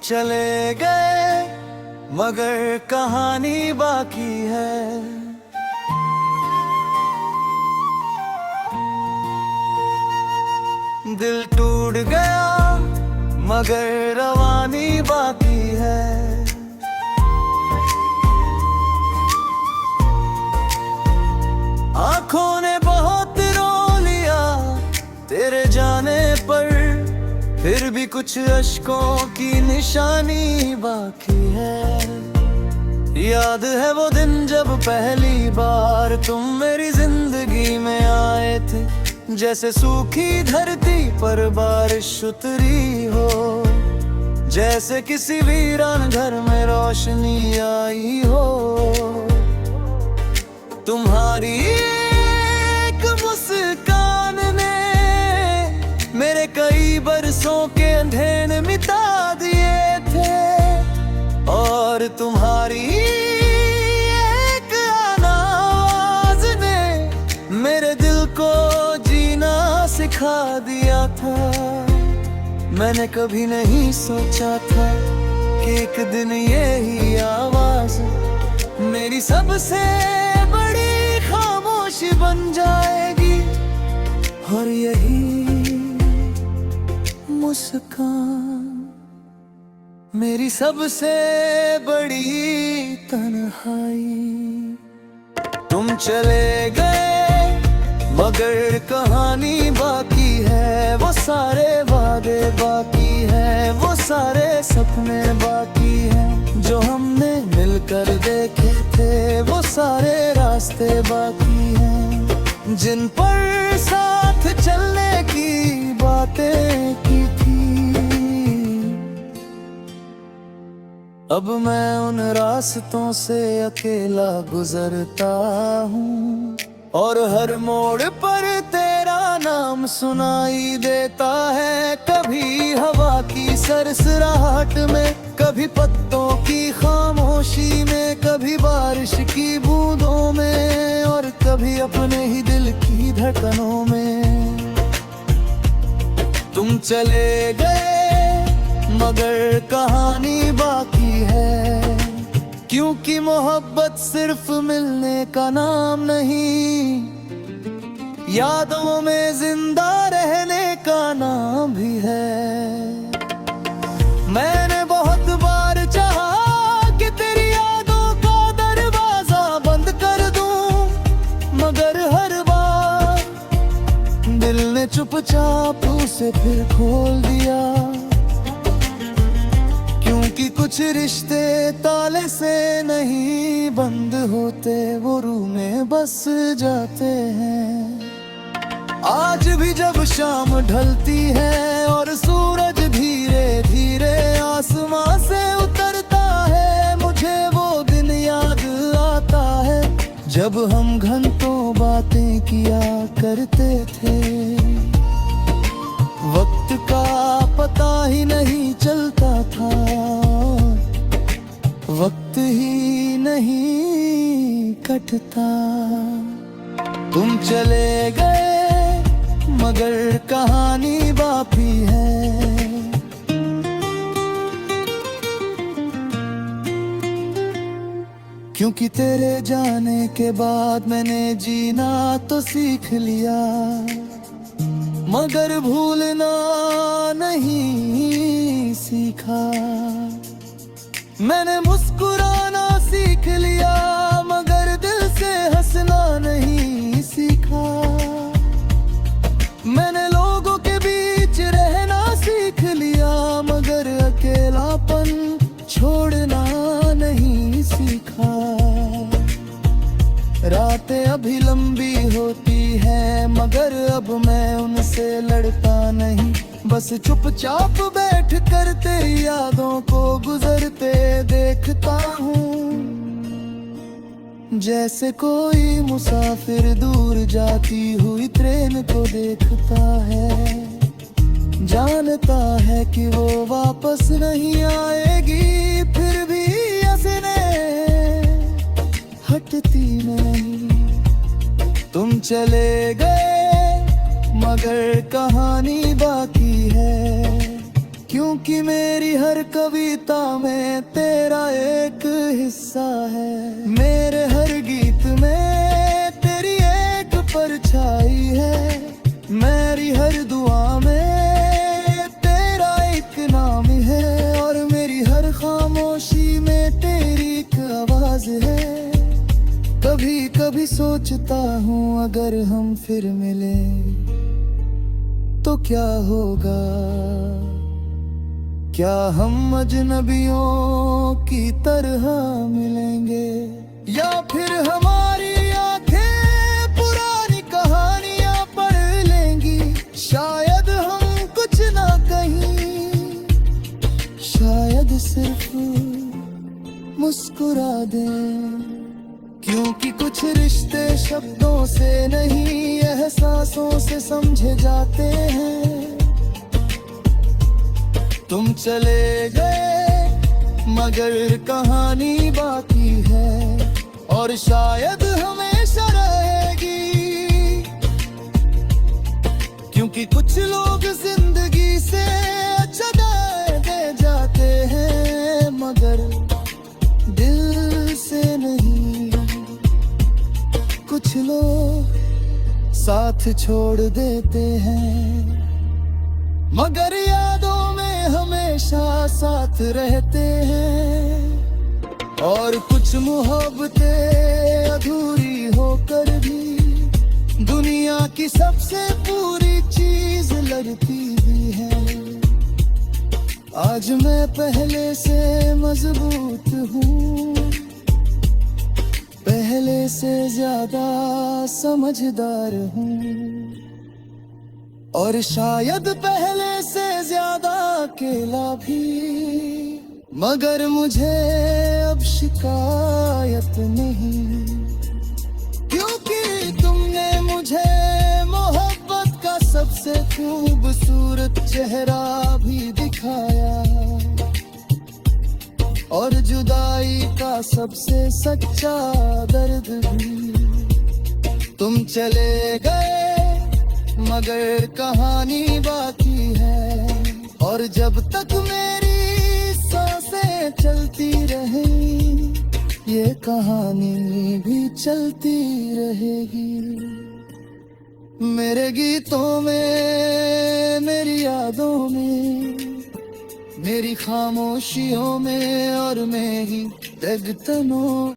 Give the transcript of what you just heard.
चले गए मगर कहानी बाकी है। दिल टूट गया मगर रवानी बाकी है। आंखों ने बहुत रो लिया तेरे जाने पर, फिर भी कुछ अश्कों की निशानी बाकी है। याद है वो दिन जब पहली बार तुम मेरी जिंदगी में आए थे, जैसे सूखी धरती पर बारिश उतरी हो, जैसे किसी वीरान घर में रोशनी आई हो। तुम्हारी एक मुस्कान ने मेरे कई बरसों के अंधेरे मिटा दिए थे, और तुम्हारी एक आवाज ने मेरे दिल को जीना सिखा दिया था। मैंने कभी नहीं सोचा था कि एक दिन यही आवाज मेरी सबसे बड़ी खामोशी बन जाएगी, और यही मुस्कान मेरी सबसे बड़ी तन्हाई। तुम चले गए मगर कहानी बाकी है, वो सारे वादे बाकी है, वो सारे सपने बाकी हैं जो हमने मिलकर देखे थे, वो सारे रास्ते बाकी हैं जिन पर साथ चलने की बातें की थी। अब मैं उन रास्तों से अकेला गुजरता हूँ, और हर मोड़ पर तेरा नाम सुनाई देता है। कभी हवा की सरसराहट में, कभी पत्तों की खामोशी में, कभी बारिश की बूंदों में, और कभी अपने ही दिल की धड़कनों में। तुम चले गए मगर कहानी बाकी है, क्योंकि मोहब्बत सिर्फ मिलने का नाम नहीं, यादों में जिंदा रहने का नाम भी है। मैंने बहुत बार चाहा कि तेरी यादों का दरवाजा बंद कर दूं, मगर हर बार दिल ने चुपचाप उसे फिर खोल दिया, क्योंकि कुछ रिश्ते ताले से नहीं बंद होते, वो रूह में बस जाते हैं। आज भी जब शाम ढलती है और सूरज धीरे धीरे आसमां से उतरता है, मुझे वो दिन याद आता है जब हम घंटों बातें किया करते थे। वक्त का पता ही नहीं चलता था, वक्त ही नहीं कटता। तुम चले गए मगर कहानी बाकी है, क्योंकि तेरे जाने के बाद मैंने जीना तो सीख लिया, मगर भूलना नहीं सीखा। मैंने मुस्कुराना सीख लिया मगर दिल से हंसना नहीं सीखा। मैंने लोगों के बीच रहना सीख लिया मगर अकेलापन छोड़ना नहीं सीखा। रातें अभी लंबी होती हैं मगर अब मैं उनसे लड़ता नहीं, बस चुपचाप बैठ कर तेरी यादों को गुजरते देखता हूँ। जैसे कोई मुसाफिर दूर जाती हुई ट्रेन को देखता है, जानता है कि वो वापस नहीं आएगी, फिर भी हंसने हटती नहीं। तुम चले गए मगर कहानी बाकी है, क्योंकि मेरी हर कविता में तेरा एक हिस्सा है। मेरे हर गीत में तेरी एक परछाई है। मेरी हर दुआ में तेरा एक नाम है। और मेरी हर खामोशी में तेरी एक आवाज है। कभी कभी सोचता हूँ अगर हम फिर मिले तो क्या होगा। क्या हम अजनबियों की तरह मिलेंगे, या फिर हमारी आंखें पुरानी कहानियां पढ़ लेंगी। शायद हम कुछ ना कहीं, शायद सिर्फ मुस्कुरा दें। क्योंकि कुछ रिश्ते शब्दों से नहीं एहसासों से समझे जाते हैं। तुम चले गए मगर कहानी बाकी है, और शायद हमेशा रहेगी। क्योंकि कुछ लोग जिंदगी से अच्छा दे जाते हैं मगर दिल से नहीं। कुछ लोग साथ छोड़ देते हैं मगर यादों में हमेशा साथ रहते हैं। और कुछ मोहब्बतें अधूरी होकर भी दुनिया की सबसे पूरी चीज लगती भी है। आज मैं पहले से मजबूत हूँ, पहले से ज्यादा समझदार हूँ, और शायद पहले से ज्यादा अकेला भी। मगर मुझे अब शिकायत नहीं, क्योंकि तुमने मुझे मोहब्बत का सबसे खूबसूरत चेहरा भी दिखाया, और जुदाई का सबसे सच्चा दर्द भी। तुम चले गए मगर कहानी बाकी है, और जब तक मेरी सांसें चलती रहें ये कहानी भी चलती रहेगी। मेरे गीतों में, मेरी यादों में, मेरी खामोशियों में, और मेरी दगतनों